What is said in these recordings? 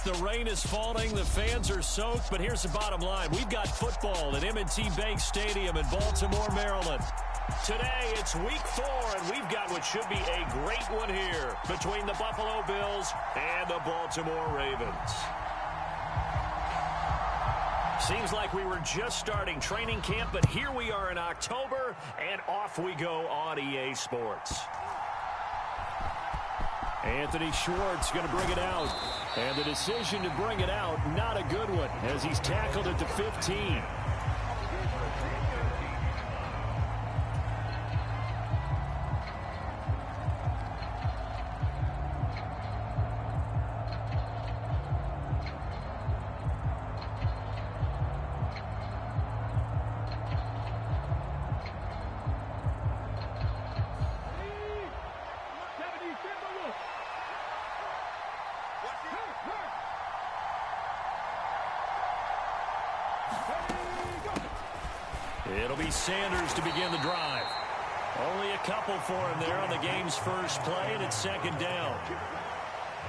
The rain is falling. The fans are soaked. But here's the bottom line. We've got football at M&T Bank Stadium in Baltimore, Maryland. Today, it's week 4, and we've got what should be a great one here between the Buffalo Bills and the Baltimore Ravens. Seems like we were just starting training camp, but here we are in October, and off we go on EA Sports. Anthony Schwartz going to bring it out. And the decision to bring it out, not a good one, as he's tackled at the 15. It'll be Sanders to begin the drive. Only a couple for him there on the game's first play, and it's second down.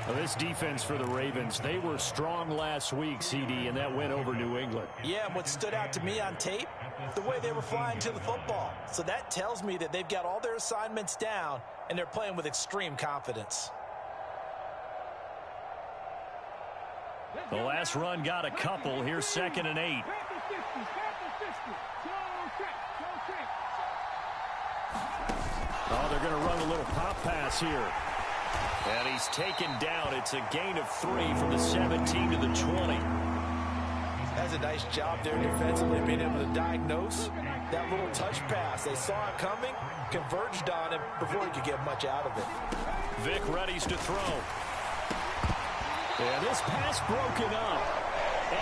Well, this defense for the Ravens, they were strong last week, CD, and that went over New England. Yeah, and what stood out to me on tape, the way they were flying to the football. So that tells me that they've got all their assignments down, and they're playing with extreme confidence. The last run got a couple. Here's 2nd and 8. Oh, they're going to run a little pop pass here. And he's taken down. It's a gain of 3 from the 17 to the 20. That's a nice job there defensively, being able to diagnose that little touch pass. They saw it coming, converged on it before he could get much out of it. Vic readies to throw. And this pass broken up.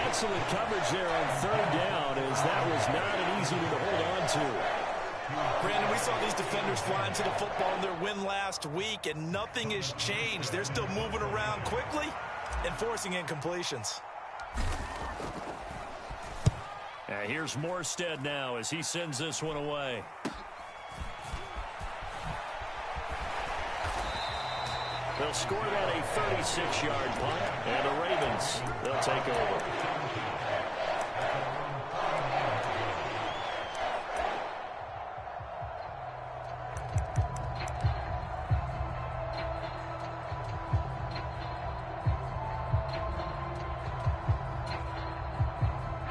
Excellent coverage there on 3rd down, as that was not an easy one to hold on to. Brandon, we saw these defenders flying to the football in their win last week, and nothing has changed. They're still moving around quickly and forcing incompletions. Here's Morstead now as he sends this one away. They'll score that a 36-yard punt, and the Ravens, they'll take over.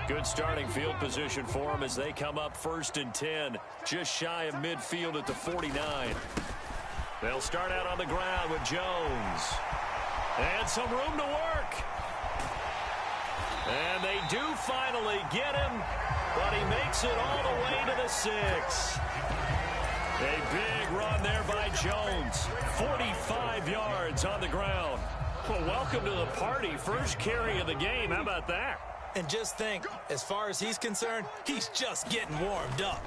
Good starting field position for them as they come up 1st and 10, just shy of midfield at the 49. They'll start out on the ground with Jones. And some room to work. And they do finally get him, but he makes it all the way to the 6. A big run there by Jones. 45 yards on the ground. Well, welcome to the party. First carry of the game. How about that? And just think, as far as he's concerned, he's just getting warmed up.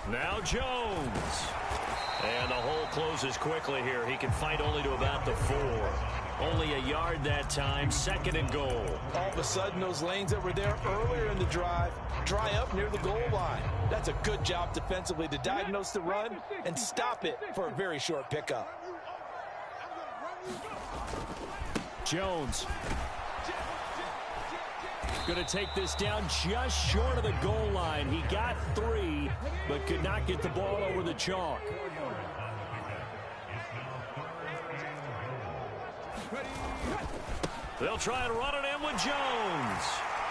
Now Jones. And the hole closes quickly here. He can fight only to about the 4. Only a yard that time, 2nd and goal. All of a sudden, those lanes that were there earlier in the drive dry up near the goal line. That's a good job defensively to diagnose the run and stop it for a very short pickup. Jones. Going to take this down just short of the goal line. He got 3, but could not get the ball over the chalk. They'll try and run it in with Jones.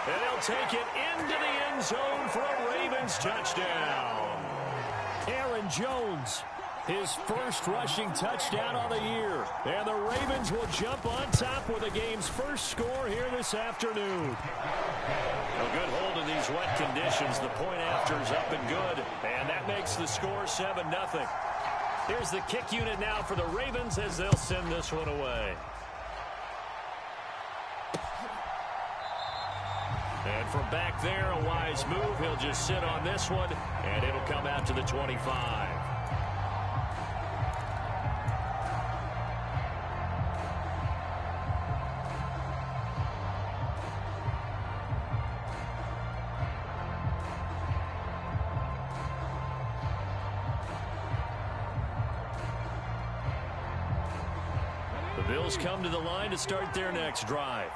And they'll take it into the end zone for a Ravens touchdown. Aaron Jones, his first rushing touchdown on the year. And the Ravens will jump on top with the game's first score here this afternoon. A good hold in these wet conditions. The point after is up and good. And that makes the score 7-0. Here's the kick unit now for the Ravens as they'll send this one away. And from back there, a wise move. He'll just sit on this one, and it'll come out to the 25. The Bills come to the line to start their next drive.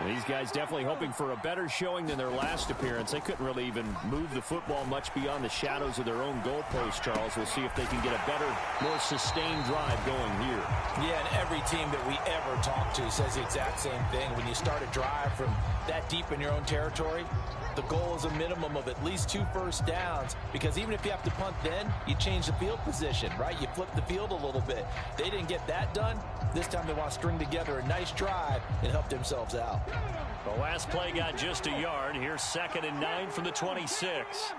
These guys definitely hoping for a better showing than their last appearance. They couldn't really even move the football much beyond the shadows of their own goalpost, Charles. We'll see if they can get a better, more sustained drive going here. Yeah, and every team that we ever talk to says the exact same thing. When you start a drive from that deep in your own territory, the goal is a minimum of at least 2 first downs, because even if you have to punt then, you change the field position, right? You flip the field a little bit. They didn't get that done. This time they want to string together a nice drive and help themselves out. The last play got just a yard. Here's 2nd and 9 from the 26.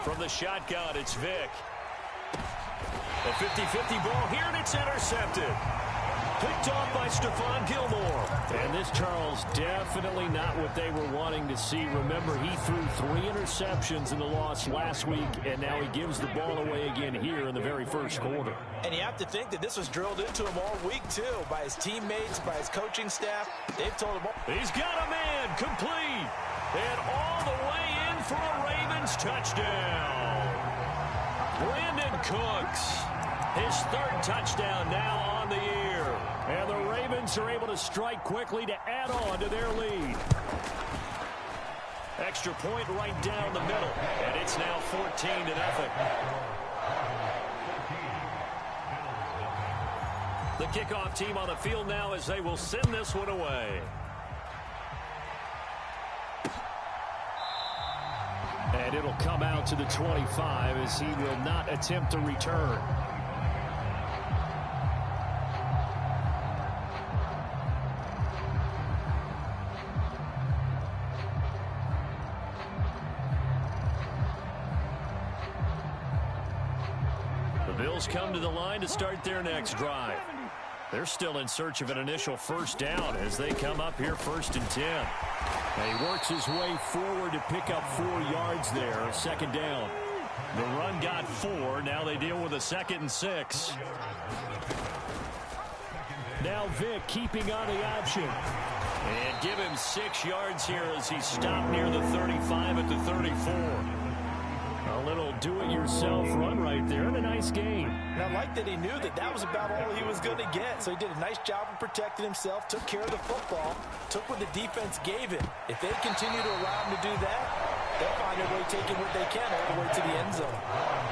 From the shotgun, it's Vick. A 50-50 ball here, and it's intercepted. Picked off by Stephon Gilmore. And this, Charles, definitely not what they were wanting to see. Remember, he threw 3 interceptions in the loss last week, and now he gives the ball away again here in the very first quarter. And you have to think that this was drilled into him all week, too, by his teammates, by his coaching staff. They've told him. He's got a man, complete. And all the way in for a Ravens touchdown. Brandon Cooks, his 3rd touchdown now on the year. And the Ravens are able to strike quickly to add on to their lead. Extra point right down the middle. And it's now 14-0. The kickoff team on the field now as they will send this one away. And it'll come out to the 25 as he will not attempt to return. Come to the line to start their next drive. They're still in search of an initial first down as they come up here 1st and 10. And he works his way forward to pick up 4 yards there, 2nd down. The run got 4. Now they deal with a 2nd and 6. Now Vick keeping on the option. And give him 6 yards here as he stopped near the 35 at the 34. A little do-it-yourself run right there, and a nice game. And I like that he knew that that was about all he was going to get. So he did a nice job of protecting himself, took care of the football, took what the defense gave him. If they continue to allow him to do that, they'll find their way taking what they can all the way to the end zone.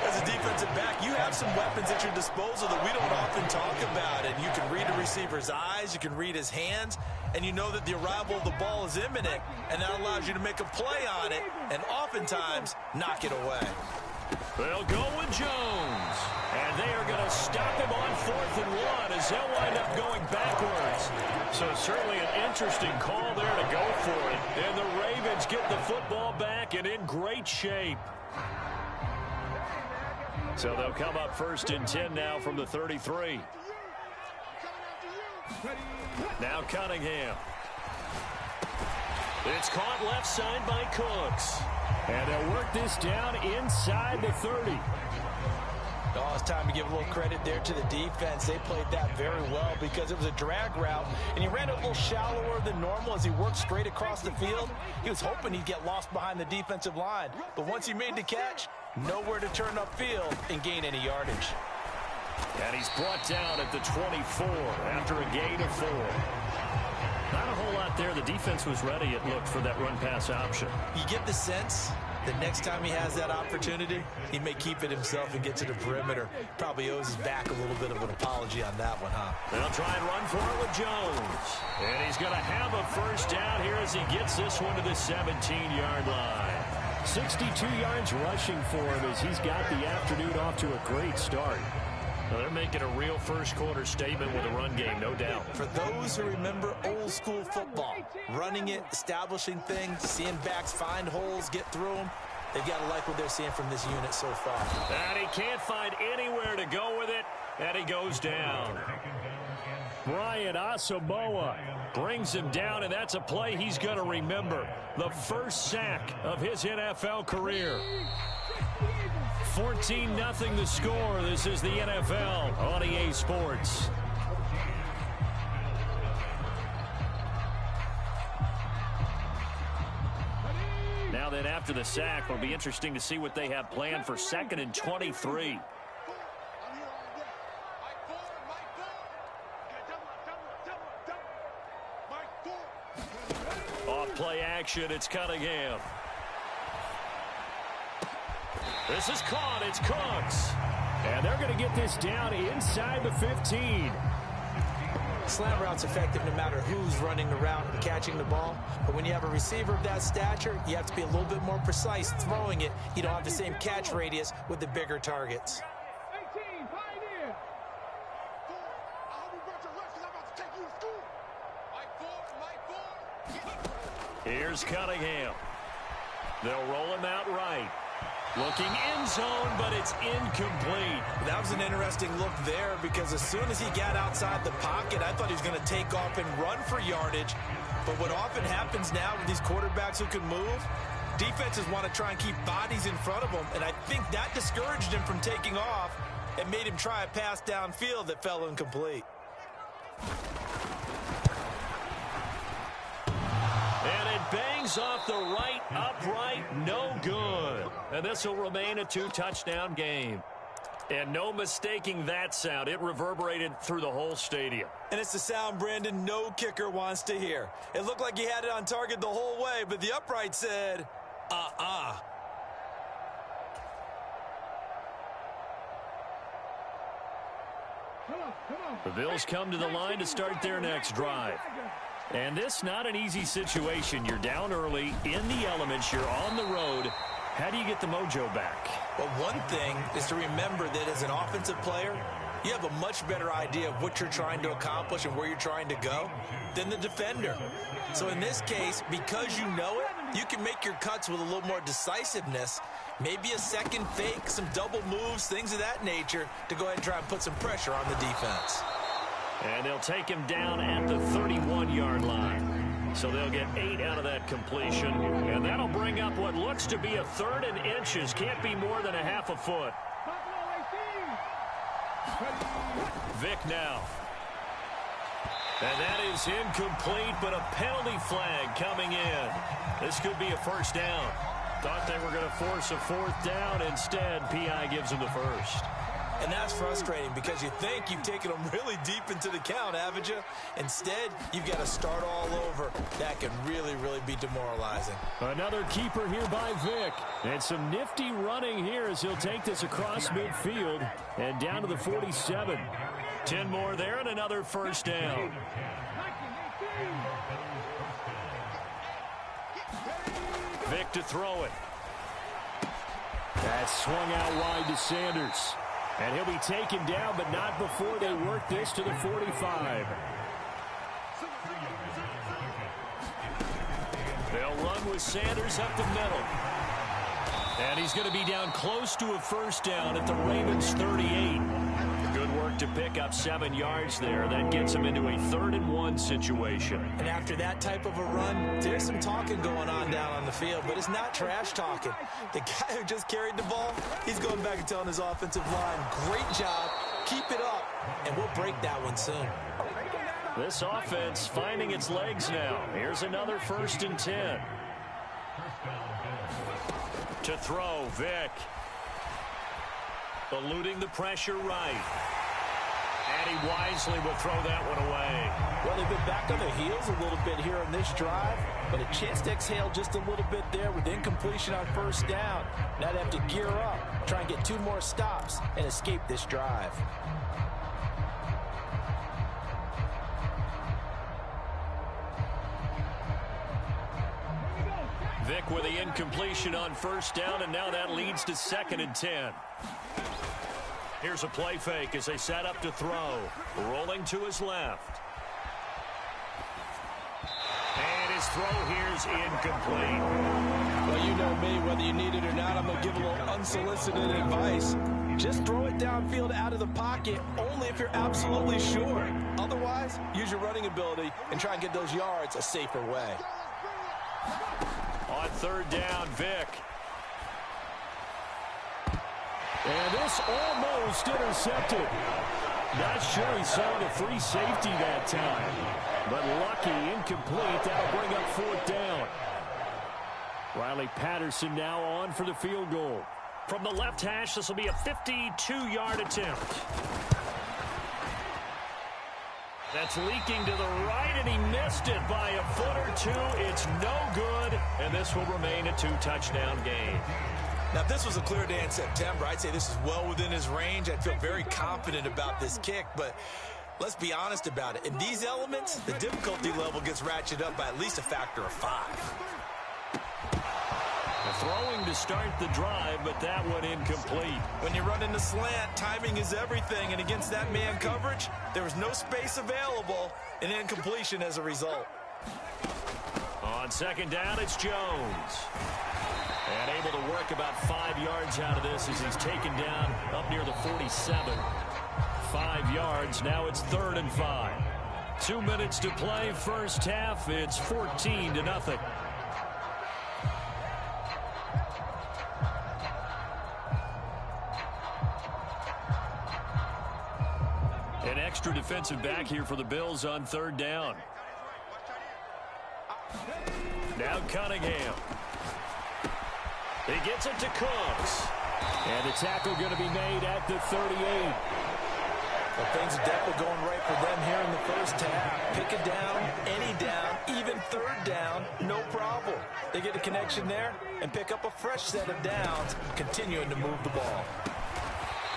As a defensive back, you have some weapons at your disposal that we don't often talk about. And you can read a receiver's eyes, you can read his hands, and you know that the arrival of the ball is imminent, and that allows you to make a play on it and oftentimes knock it away. They'll go with Jones. And they are going to stop him on 4th and 1 as they'll wind up going backwards. So certainly an interesting call there to go for it. And the Ravens get the football back and in great shape. So they'll come up 1st and 10 now from the 33. Now Cunningham. It's caught left side by Cooks. And they'll work this down inside the 30. Oh, it's time to give a little credit there to the defense. They played that very well because it was a drag route, and he ran it a little shallower than normal as he worked straight across the field. He was hoping he'd get lost behind the defensive line, but once he made the catch, nowhere to turn upfield and gain any yardage. And he's brought down at the 24 after a gain of 4. Not a whole lot there. The defense was ready, it looked, for that run-pass option. You get the sense that next time he has that opportunity, he may keep it himself and get to the perimeter. Probably owes his back a little bit of an apology on that one, huh? They'll try and run for it with Jones. And he's going to have a first down here as he gets this one to the 17-yard line. 62 yards rushing for him as he's got the afternoon off to a great start. Well, they're making a real first-quarter statement with a run game, no doubt. For those who remember old-school football, running it, establishing things, seeing backs find holes, get through them, they've got to like what they're seeing from this unit so far. And he can't find anywhere to go with it, and he goes down. Brian Asamoah brings him down, and that's a play he's going to remember. The first sack of his NFL career. 14-0 the score. This is the NFL on EA Sports. Now then, after the sack, it'll be interesting to see what they have planned for 2nd and 23. play action. It's Cunningham. This is caught. It's Cooks. And they're going to get this down inside the 15. Slant route's effective no matter who's running the route and catching the ball. But when you have a receiver of that stature, you have to be a little bit more precise throwing it. You don't have the same catch radius with the bigger targets. Here's Cunningham. They'll roll him out right. Looking end zone, but it's incomplete. That was an interesting look there because as soon as he got outside the pocket, I thought he was going to take off and run for yardage. But what often happens now with these quarterbacks who can move, defenses want to try and keep bodies in front of them, and I think that discouraged him from taking off and made him try a pass downfield that fell incomplete. Bangs off the right upright, no good. And this will remain a 2-touchdown game. And no mistaking that sound. It reverberated through the whole stadium. And it's the sound, Brandon, no kicker wants to hear. It looked like he had it on target the whole way, but the upright said, The Bills come to the line to start their next drive. And this not an easy situation. You're down early, in the elements, you're on the road. How do you get the mojo back? Well, one thing is to remember that as an offensive player, you have a much better idea of what you're trying to accomplish and where you're trying to go than the defender. So in this case, because you know it, you can make your cuts with a little more decisiveness, maybe a second fake, some double moves, things of that nature to go ahead and try and put some pressure on the defense. And they'll take him down at the 31-yard line. So they'll get 8 out of that completion. And that'll bring up what looks to be a 3rd and inches. Can't be more than a half a foot. Vick now. And that is incomplete, but a penalty flag coming in. This could be a first down. Thought they were going to force a 4th down. Instead, P.I. gives them the first. And that's frustrating because you think you've taken them really deep into the count, haven't you? Instead, you've got to start all over. That can really, really be demoralizing. Another keeper here by Vick. And some nifty running here as he'll take this across midfield and down to the 47. 10 more there and another first down. Vick to throw it. That swung out wide to Sanders. And he'll be taken down, but not before they work this to the 45. They'll run with Sanders up the middle. And he's going to be down close to a first down at the Ravens' 38. Good work to pick up 7 yards there. That gets him into a 3rd and 1 situation. And after that type of a run, there's some talking going on down on the field, but it's not trash talking. The guy who just carried the ball, he's going back and telling his offensive line, great job, keep it up, and we'll break that one soon. This offense finding its legs now. Here's another 1st and 10. To throw, Vick. Eluding the pressure right. And he wisely will throw that one away. Well, they've been back on their heels a little bit here on this drive, but a chance to exhale just a little bit there with incompletion on first down. Now they have to gear up, try and get 2 more stops, and escape this drive. Vick with the incompletion on first down, and now that leads to 2nd and 10. Here's a play fake as they set up to throw. Rolling to his left. And his throw here's incomplete. Well, you know me, whether you need it or not, I'm going to give a little unsolicited advice. Just throw it downfield out of the pocket, only if you're absolutely sure. Otherwise, use your running ability and try and get those yards a safer way. On 3rd down, Vick. And this almost intercepted. Not sure he saw the free safety that time. But lucky, incomplete. That'll bring up 4th down. Riley Patterson now on for the field goal. From the left hash, this will be a 52-yard attempt. That's leaking to the right, and he missed it by a foot or two. It's no good, and this will remain a 2-touchdown game. Now, if this was a clear day in September, I'd say this is well within his range. I'd feel very confident about this kick, but let's be honest about it. In these elements, the difficulty level gets ratcheted up by at least a factor of 5. Throwing to start the drive, but that one incomplete. When you run in the slant, timing is everything, and against that man coverage, there was no space available, and incompletion as a result. On second down, it's Jones. And able to work about 5 yards out of this as he's taken down up near the 47. 5 yards, now it's 3rd and 5. 2 minutes to play, first half, it's 14-0. An extra defensive back here for the Bills on 3rd down. Now Cunningham. He gets it to Cooks. And the tackle going to be made at the 38. Well, things are definitely going right for them here in the first half. Pick a down, any down, even 3rd down, no problem. They get a connection there and pick up a fresh set of downs, continuing to move the ball.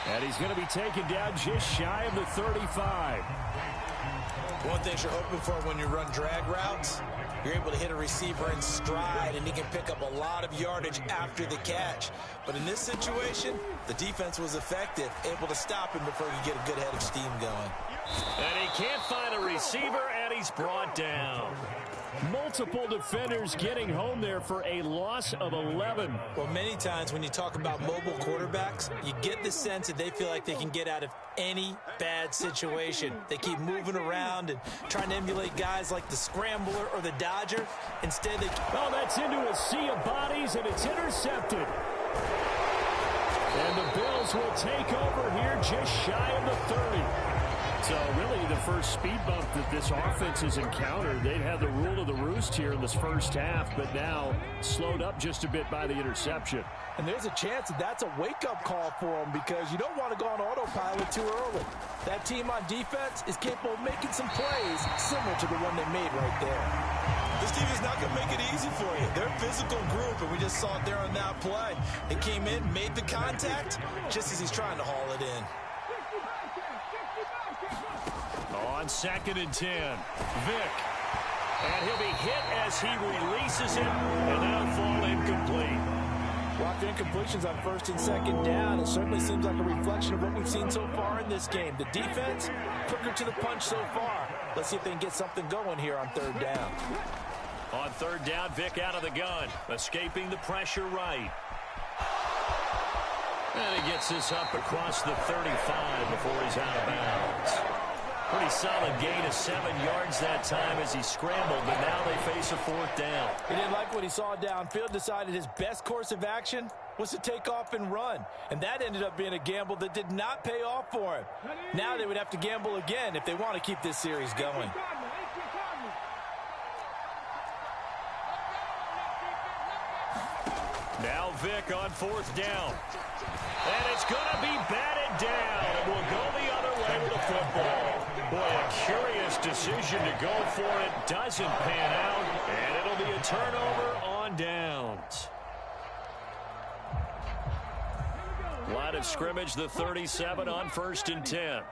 And he's going to be taken down just shy of the 35. One thing you're hoping for when you run drag routes, you're able to hit a receiver in stride, and he can pick up a lot of yardage after the catch. But in this situation, the defense was effective, able to stop him before he could get a good head of steam going. And he can't find a receiver, and he's brought down. Multiple defenders getting home there for a loss of 11. Well, many times when you talk about mobile quarterbacks, you get the sense that they feel like they can get out of any bad situation. They keep moving around and trying to emulate guys like the Scrambler or the Dodger. Instead, they... Oh, that's into a sea of bodies, and it's intercepted. And the Bills will take over here just shy of the 30. So really the first speed bump that this offense has encountered. They've had the rule of the roost here in this first half, but now slowed up just a bit by the interception. And there's a chance that that's a wake-up call for them, because you don't want to go on autopilot too early. That team on defense is capable of making some plays similar to the one they made right there. This team is not going to make it easy for you. They're a physical group, and we just saw it there on that play. They came in, made the contact, just as he's trying to haul it in. On 2nd and 10, Vick. And he'll be hit as he releases it, and that'll fall incomplete. Well, after incompletions on 1st and 2nd down, it certainly seems like a reflection of what we've seen so far in this game. The defense, quicker to the punch so far. Let's see if they can get something going here on 3rd down. On 3rd down, Vick out of the gun, escaping the pressure right. And he gets this up across the 35 before he's out of bounds. Pretty solid gain of 7 yards that time as he scrambled, but now they face a 4th down. He didn't like what he saw downfield, decided his best course of action was to take off and run. And that ended up being a gamble that did not pay off for him. Now they would have to gamble again if they want to keep this series going. Now Vick on 4th down. And it's going to be batted down. And we'll go the other way with the football. Boy, a curious decision to go for it. Doesn't pan out. And it'll be a turnover on downs. Line of scrimmage, the 37 on 1st and 10.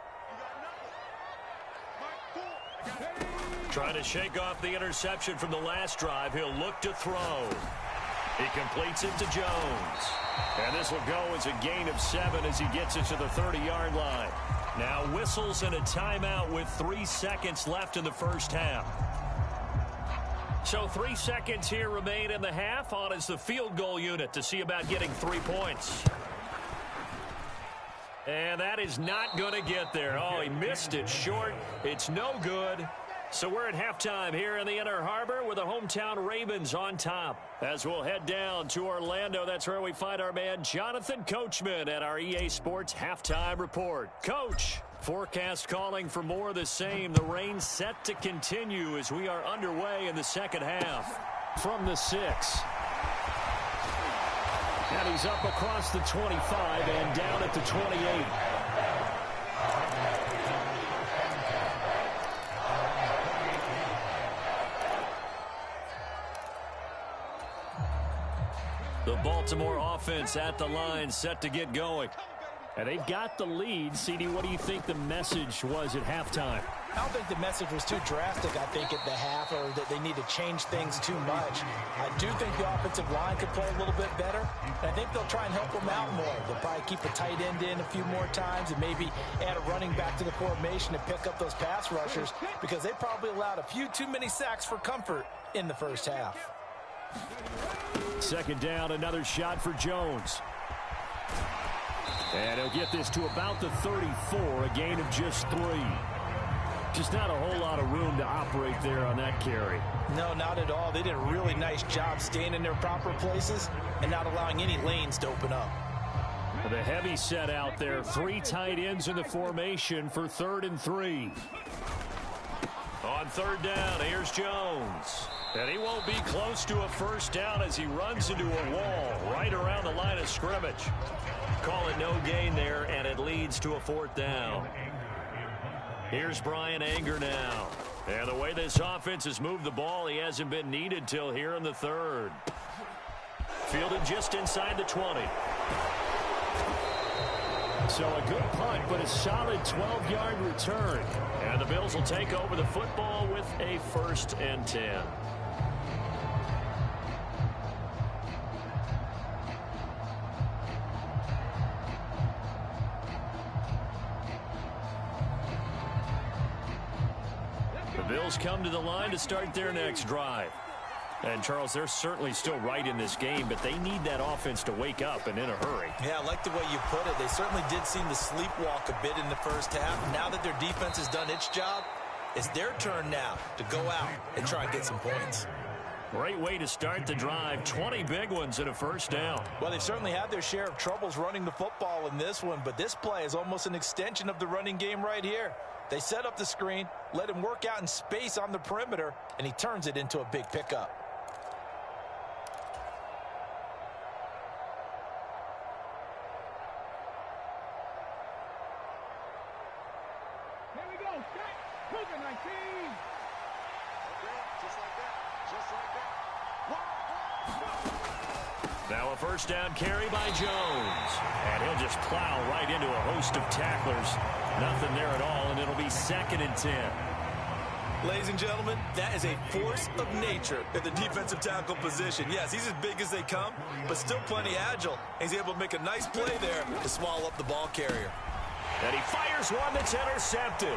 Trying to shake off the interception from the last drive. He'll look to throw. He completes it to Jones. And this will go as a gain of 7 as he gets it to the 30-yard line. Now whistles and a timeout with 3 seconds left in the first half. So 3 seconds here remain in the half. On is the field goal unit to see about getting 3 points. And that is not going to get there. Oh, he missed it short. It's no good. So we're at halftime here in the Inner Harbor with the hometown Ravens on top. As we'll head down to Orlando, that's where we find our man Jonathan Coachman at our EA Sports Halftime Report. Coach, forecast calling for more of the same. The rain set to continue as we are underway in the second half. From the 6. And he's up across the 25 and down at the 28. The Baltimore offense at the line, set to get going. And they've got the lead. CD, what do you think the message was at halftime? I don't think the message was too drastic, I think, at the half, or that they need to change things too much. I do think the offensive line could play a little bit better, and I think they'll try and help them out more. They'll probably keep a tight end in a few more times and maybe add a running back to the formation to pick up those pass rushers, because they probably allowed a few too many sacks for comfort in the first half. Second down, another shot for Jones. And he'll get this to about the 34, a gain of just 3. Just not a whole lot of room to operate there on that carry. No, not at all. They did a really nice job staying in their proper places and not allowing any lanes to open up. The heavy set out there. 3 tight ends in the formation for 3rd and 3. On 3rd down, here's Jones. And he won't be close to a first down as he runs into a wall right around the line of scrimmage. Call it no gain there, and it leads to a 4th down. Here's Brian Anger now. And the way this offense has moved the ball, he hasn't been needed till here in the 3rd. Fielded just inside the 20. So a good punt, but a solid 12-yard return. And the Bills will take over the football with a 1st and 10. The Bills come to the line to start their next drive. And, Charles, they're certainly still right in this game, but they need that offense to wake up and in a hurry. Yeah, I like the way you put it. They certainly did seem to sleepwalk a bit in the first half. Now that their defense has done its job, it's their turn now to go out and try and get some points. Great way to start the drive. 20 big ones and a 1st down. Well, they've certainly had their share of troubles running the football in this one, but this play is almost an extension of the running game right here. They set up the screen, let him work out in space on the perimeter, and he turns it into a big pickup. Here we go. Set. Cougar 19. Okay, just like that. Just like that. Now a 1st down carry by Jones. And he'll just plow right into a host of tacklers. Nothing there at all, and it'll be 2nd and 10. Ladies and gentlemen, that is a force of nature at the defensive tackle position. Yes, he's as big as they come, but still plenty agile. He's able to make a nice play there to swallow up the ball carrier. And he fires one that's intercepted.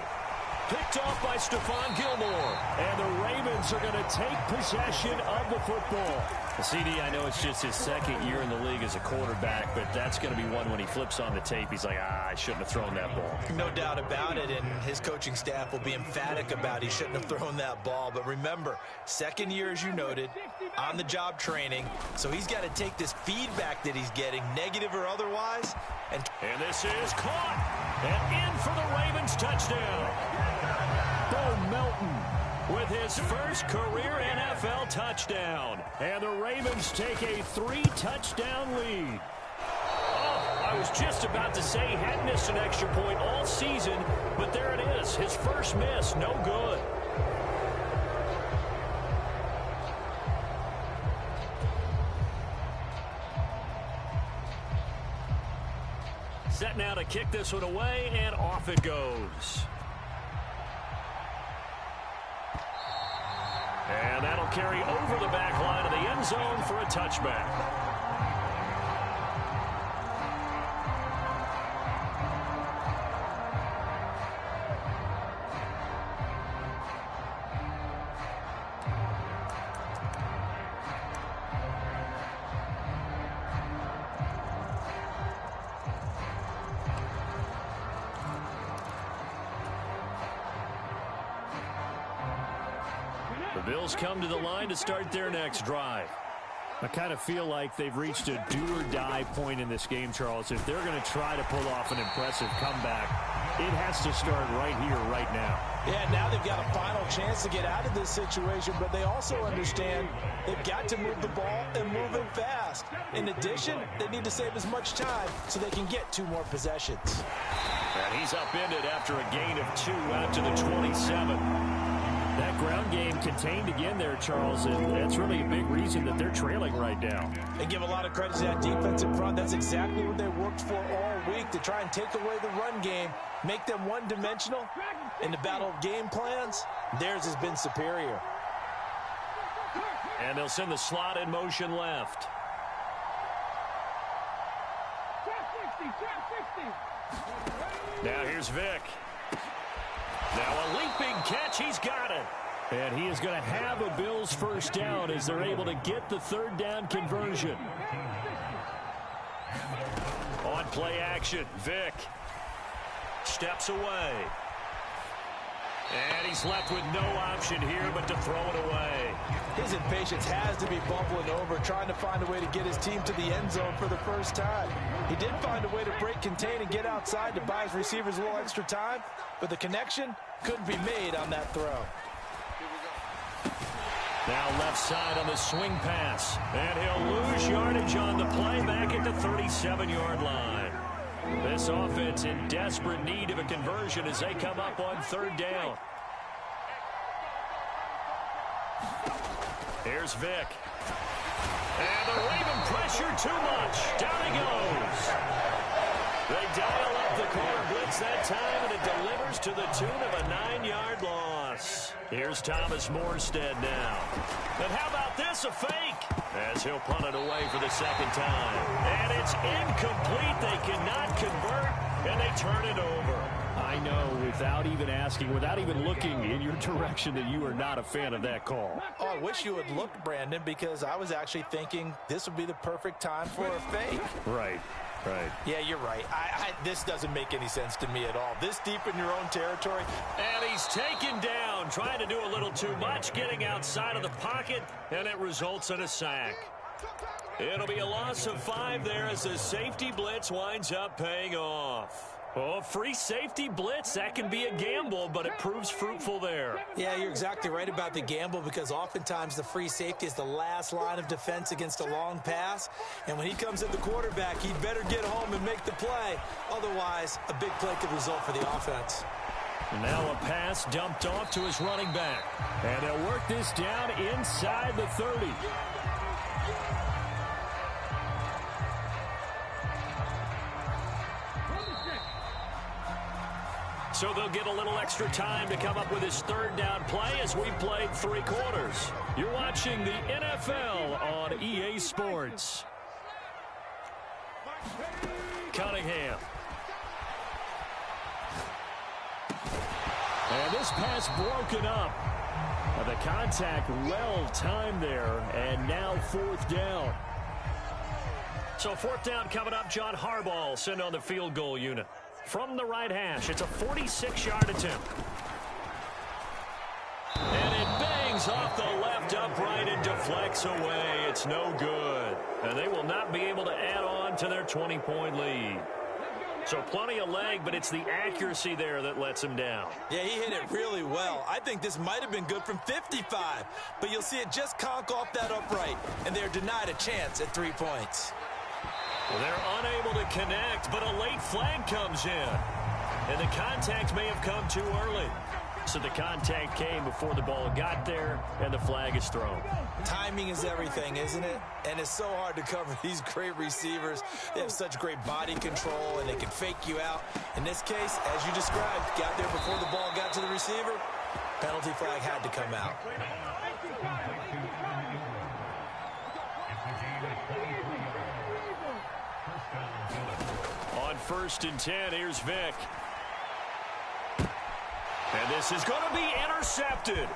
Picked off by Stephon Gilmore. And the Ravens are going to take possession of the football. CD, I know it's just his 2nd year in the league as a quarterback, but that's going to be one when he flips on the tape. He's like, I shouldn't have thrown that ball. No doubt about it, and his coaching staff will be emphatic about he shouldn't have thrown that ball. But remember, 2nd year, as you noted, on-the-job training, so he's got to take this feedback that he's getting, negative or otherwise. And this is caught and in for the Ravens touchdown. Bo Melton with his first career NFL touchdown. And the Ravens take a 3-touchdown lead. Oh, I was just about to say he hadn't missed an extra point all season, but there it is. His first miss, no good. Set now to kick this one away, and off it goes. And that'll carry over the back line of the end zone for a touchback. The Bills come to the line to start their next drive. I kind of feel like they've reached a do-or-die point in this game, Charles. If they're going to try to pull off an impressive comeback, it has to start right here, right now. Yeah, now they've got a final chance to get out of this situation, but they also understand they've got to move the ball and move it fast. In addition, they need to save as much time so they can get 2 more possessions. And he's upended after a gain of 2 out to the 27. That ground game contained again there, Charles, and that's really a big reason that they're trailing right now. They give a lot of credit to that defensive front. That's exactly what they worked for all week, to try and take away the run game, make them one-dimensional. In the battle of game plans, theirs has been superior. And they'll send the slot in motion left. Now here's Vic. Now a leaping catch. He's got it. And he is going to have a Bills first down as they're able to get the third down conversion. On play action, Vic steps away. And he's left with no option here but to throw it away. His impatience has to be bubbling over, trying to find a way to get his team to the end zone for the first time. He did find a way to break contain and get outside to buy his receivers a little extra time, but the connection couldn't be made on that throw. Now left side on the swing pass. And he'll lose yardage on the play back at the 37-yard line. This offense in desperate need of a conversion as they come up on third down. Here's Vic. And the Raven pressure too much. Down he goes. They dial up the corner blitz that time, and it delivers to the tune of a 9-yard loss. Here's Thomas Morstead now. And how about this, a fake? As he'll punt it away for the second time. And it's incomplete. They cannot convert, and they turn it over. I know, without even asking, without even looking in your direction, that you are not a fan of that call. Oh, I wish you had looked, Brandon, because I was actually thinking this would be the perfect time for a fake. Right. Right. Yeah, you're right. This doesn't make any sense to me at all. This deep in your own territory. And he's taken down, trying to do a little too much, getting outside of the pocket, and it results in a sack. It'll be a loss of 5 there as the safety blitz winds up paying off. Oh, free safety blitz, that can be a gamble, but it proves fruitful there. Yeah, you're exactly right about the gamble, because oftentimes the free safety is the last line of defense against a long pass. And when he comes at the quarterback, he'd better get home and make the play. Otherwise, a big play could result for the offense. Now a pass dumped off to his running back. And they'll work this down inside the 30. So they'll get a little extra time to come up with his third down play as we played 3 quarters. You're watching the NFL on EA Sports. Cunningham. And this pass broken up. The contact well timed there, and now 4th down. So 4th down coming up. John Harbaugh sent on the field goal unit. From the right hash, it's a 46-yard attempt. And it bangs off the left upright and deflects away. It's no good. And they will not be able to add on to their 20-point lead. So plenty of leg, but it's the accuracy there that lets him down. Yeah, he hit it really well. I think this might have been good from 55. But you'll see it just conk off that upright, and they're denied a chance at 3 points. Well, they're unable to connect, but a late flag comes in. And the contact may have come too early. So the contact came before the ball got there, and the flag is thrown. Timing is everything, isn't it? And it's so hard to cover these great receivers. They have such great body control, and they can fake you out. In this case, as you described, got there before the ball got to the receiver. Penalty flag had to come out. On 1st and 10, here's Vic. And this is going to be intercepted.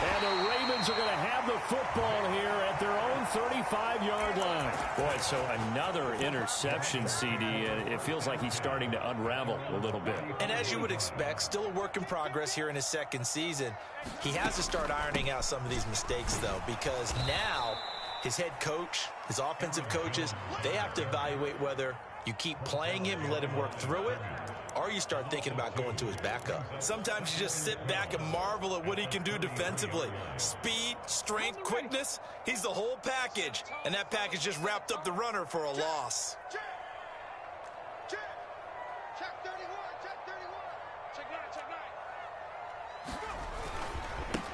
And the Ravens are going to have the football here at their own 35-yard line. Boy, so another interception, CD. It feels like he's starting to unravel a little bit. And as you would expect, still a work in progress here in his 2nd season. He has to start ironing out some of these mistakes, though, because now his head coach, his offensive coaches, they have to evaluate whether you keep playing him and let him work through it, or you start thinking about going to his backup. Sometimes you just sit back and marvel at what he can do defensively. Speed, strength, quickness, he's the whole package. And that package just wrapped up the runner for a loss. Check 31, check 31.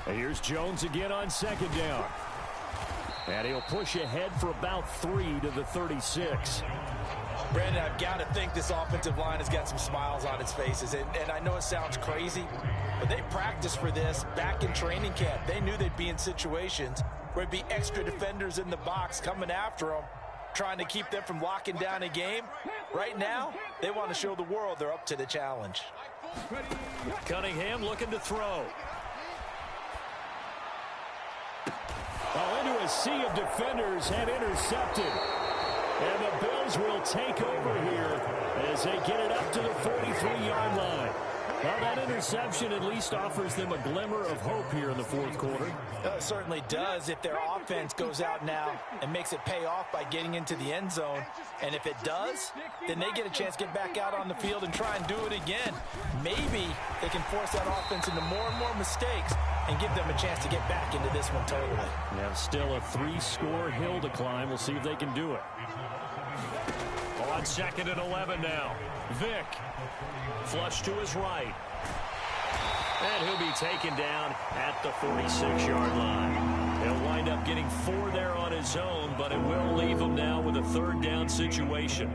And here's Jones again on second down. And he'll push ahead for about 3 to the 36. Brandon, I've got to think this offensive line has got some smiles on its faces. And I know it sounds crazy, but they practiced for this back in training camp. They knew they'd be in situations where there'd be extra defenders in the box coming after them, trying to keep them from locking down a game. Right now, they want to show the world they're up to the challenge. Cunningham looking to throw. Into a sea of defenders and intercepted. And the Bills will take over here as they get it up to the 43-yard line. Well, that interception at least offers them a glimmer of hope here in the fourth quarter. It certainly does if their offense goes out now and makes it pay off by getting into the end zone. And if it does, then they get a chance to get back out on the field and try and do it again. Maybe they can force that offense into more and more mistakes and give them a chance to get back into this one totally. Yeah, still a 3-score hill to climb. We'll see if they can do it. On 2nd and 11 now. Vick. Flush to his right. And he'll be taken down at the 46-yard line. He'll wind up getting 4 there on his own, but it will leave him now with a 3rd down situation.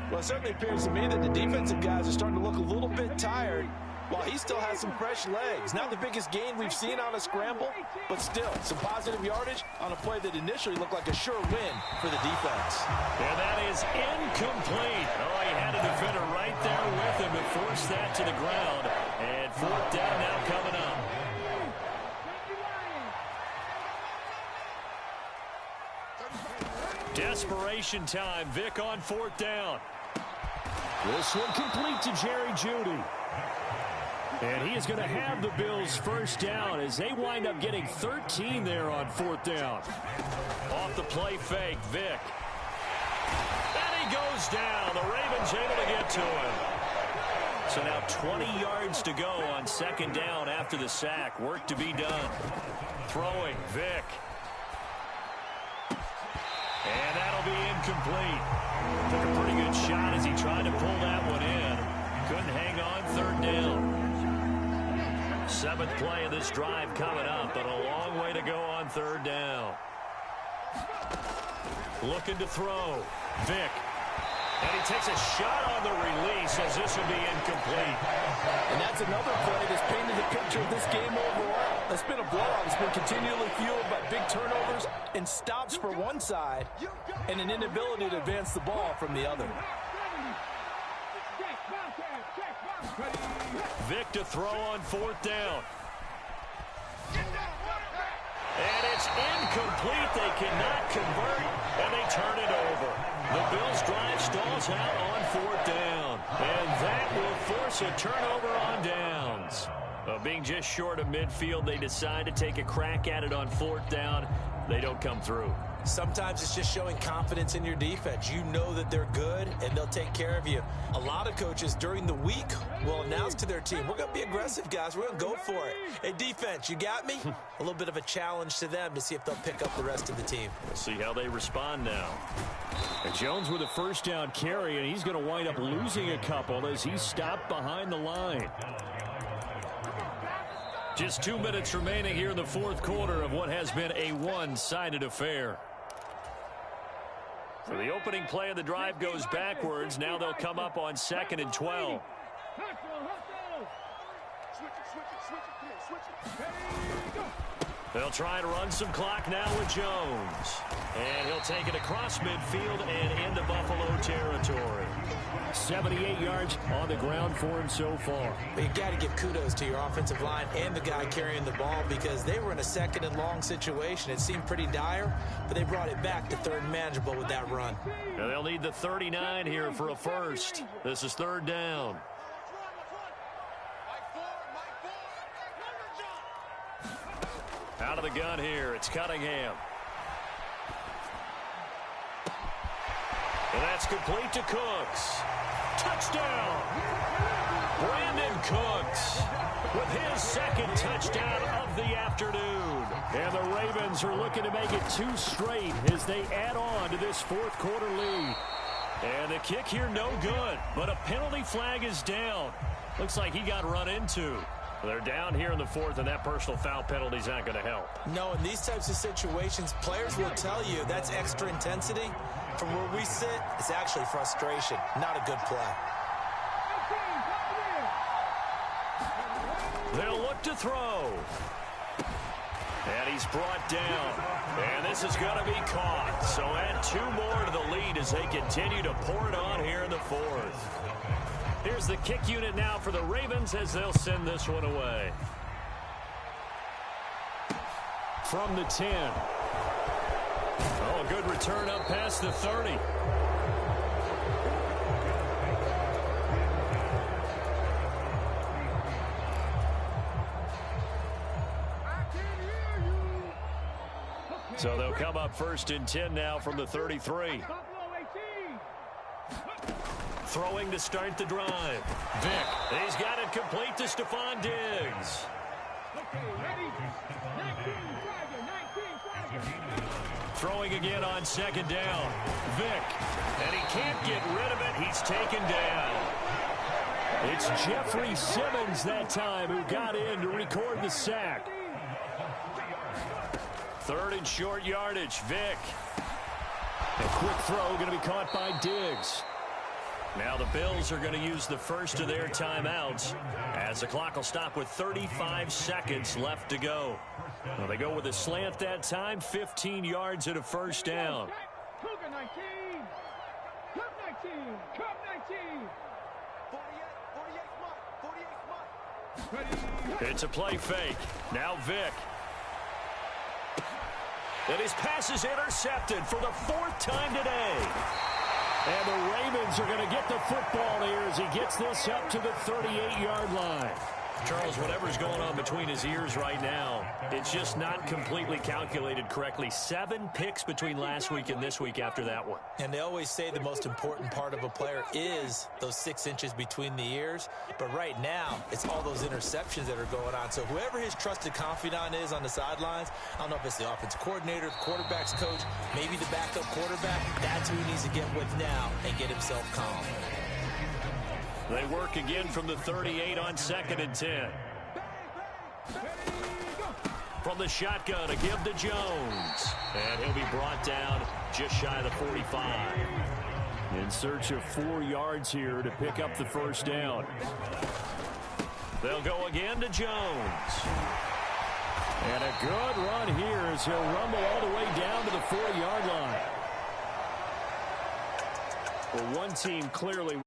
Well, it certainly appears to me that the defensive guys are starting to look a little bit tired, while he still has some fresh legs. Not the biggest gain we've seen on a scramble, but still some positive yardage on a play that initially looked like a sure win for the defense. And that is incomplete. Oh, he had a defender right there with him to force that to the ground. And 4th down now coming up. Desperation time. Vick on 4th down. This one complete to Jerry Jeudy. And he is going to have the Bills' 1st down as they wind up getting 13 there on 4th down. Off the play fake, Vick. And he goes down. The Ravens able to get to him. So now 20 yards to go on 2nd down after the sack. Work to be done. Throwing, Vick. And that'll be incomplete. Took a pretty good shot as he tried to pull that one in. Couldn't hang on 3rd down. 7th play of this drive coming up, but a long way to go on 3rd down. Looking to throw. Vick. And he takes a shot on the release as this will be incomplete. And that's another play that's painted the picture of this game overall. It's been a blowout. It's been continually fueled by big turnovers and stops for one side and an inability to advance the ball from the other. Vick to throw on 4th down. And it's incomplete. They cannot convert, and they turn it over. The Bills drive stalls out on 4th down. And that will force a turnover on downs. Being just short of midfield, they decide to take a crack at it on 4th down. They don't come through. Sometimes it's just showing confidence in your defense. You know that they're good, and they'll take care of you. A lot of coaches during the week will announce to their team, we're going to be aggressive, guys. We're going to go for it. Hey, defense, you got me? A little bit of a challenge to them to see if they'll pick up the rest of the team. We'll see how they respond now. And Jones with a 1st down carry, and he's going to wind up losing a couple as he's stopped behind the line. Just 2 minutes remaining here in the 4th quarter of what has been a one-sided affair. So the opening play of the drive goes backwards. Now they'll come up on 2nd and 12. They'll try to run some clock now with Jones. And he'll take it across midfield and into Buffalo territory. 78 yards on the ground for him so far. But you've got to give kudos to your offensive line and the guy carrying the ball because they were in a 2nd and long situation. It seemed pretty dire, but they brought it back to 3rd and manageable with that run. Now they'll need the 39 here for a 1st. This is 3rd down. Out of the gun here, it's Cunningham. And that's complete to Cooks. Touchdown! Brandon Cooks with his 2nd touchdown of the afternoon. And the Ravens are looking to make it 2 straight as they add on to this 4th quarter lead. And the kick here no good, but a penalty flag is down. Looks like he got run into. They're down here in the fourth, and that personal foul penalty is not going to help. No, in these types of situations, players will tell you that's extra intensity. From where we sit, it's actually frustration, not a good play. They'll look to throw. And he's brought down. And this is going to be caught. So add 2 more to the lead as they continue to pour it on here in the fourth. Here's the kick unit now for the Ravens as they'll send this one away. From the 10. Oh, good return up past the 30. So they'll come up 1st and 10 now from the 33. Throwing to start the drive. Vick, he's got it complete to Stephon Diggs. Throwing again on 2nd down. Vick, and he can't get rid of it. He's taken down. It's Jeffrey Simmons that time who got in to record the sack. 3rd and short yardage. Vick. A quick throw going to be caught by Diggs. Now the Bills are going to use the first of their timeouts as the clock will stop with 35 seconds left to go. Well, they go with a slant that time, 15 yards and a 1st down. It's a play fake. Now Vick. And his pass is intercepted for the 4th time today. And the Ravens are going to get the football here as he gets this up to the 38-yard line. Charles, whatever's going on between his ears right now, it's just not completely calculated correctly. 7 picks between last week and this week after that one. And they always say the most important part of a player is those 6 inches between the ears. But right now, it's all those interceptions that are going on. So whoever his trusted confidant is on the sidelines, I don't know if it's the offensive coordinator, the quarterback's coach, maybe the backup quarterback, that's who he needs to get with now and get himself calm. They work again from the 38 on 2nd and 10. From the shotgun, a give to Jones. And he'll be brought down just shy of the 45. In search of 4 yards here to pick up the 1st down. They'll go again to Jones. And a good run here as he'll rumble all the way down to the 4-yard line. Well, one team clearly